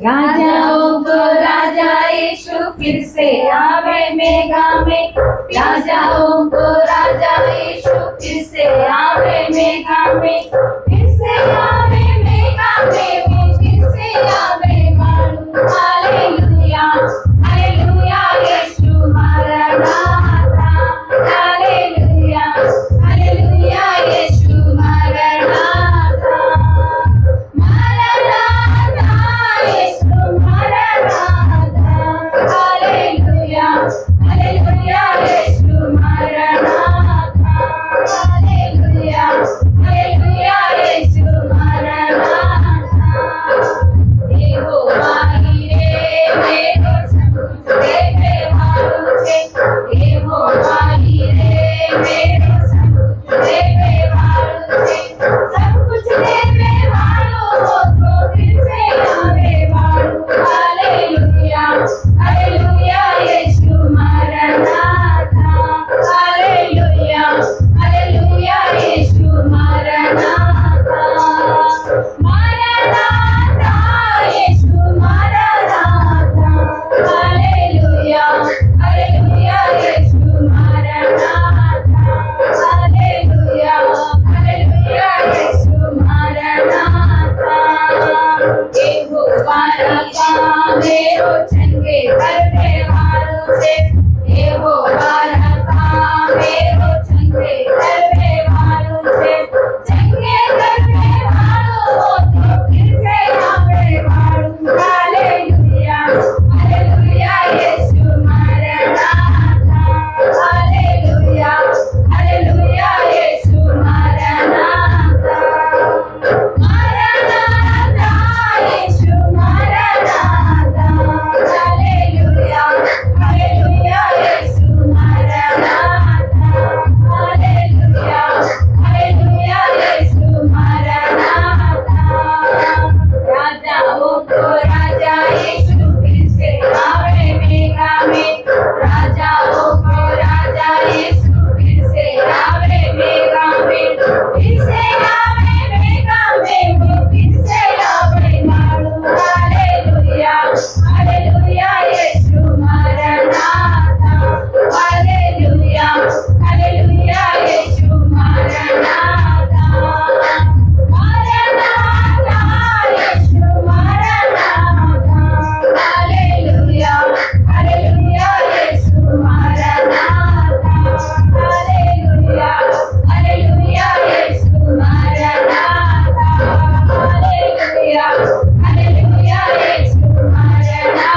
राजाओं को राजा यीशु फिर से आवे मेगा में। राजाओं को राजा यीशु फिर से आवे मेगा में। फिर से आवे मेगा में, वो फिर से आवे मालूम। हालेलुया हालेलुया यीशु मरनाथा। हालेलुया हालेलुया यीशु मरनाथा। मरनाथा यीशु मरनाथा। हालेलुया हालेलुया यीशु मरनाथा। हालेलुया हालेलुया यीशु मरनाथा। यहोवा हीरे मेरो सब कुछ देवे वालों से। यहोवा हीरे मेरो सब कुछ देवे वालों से। सब कुछ देवे वालों हो तो फिर से आवे वालों। हालेलुया हालेलुया यीशु मरनाथा। हालेलुया हालेलुया यीशु मरनाथा। मरनाथा यीशु मरनाथा। हालेलुया हालेलुया यीशु मरनाथा। हालेलुया हालेलुया यीशु मरनाथा। यहोवा रफ़ा मेरो चंगे करने वालों से। यहोवा रफ़ा मेरो चंगे करने वालों से। चंगे करने वालों हो तो फिर से आवे वालों। हालेलुया हालेलुया यीशु मरनाथा। हालेलुया हालेलुया यीशु मरनाथा। मरनाथा यीशु मरनाथा। हालेलुया हालेलुया यीशु मरनाथा। हालेलुया हालेलुया यीशु मरनाथा। राजाओं को राजा यीशु फिर से आवे मेगा में। राजाओं को राजा यीशु फिर से आवे मेगा में। फिर से आवे मेगा में, वो फिर से आवे मालूम। हालेलुया हालेलुया यीशु मरनाथा। हालेलुया हालेलुया यीशु मरनाथा। मरनाथा यीशु मरनाथा। हालेलुया हालेलुया यीशु मरनाथा। हालेलुया हालेलुया यीशु मरनाथा। हालेलुया हालेलुया यीशु मरनाथा।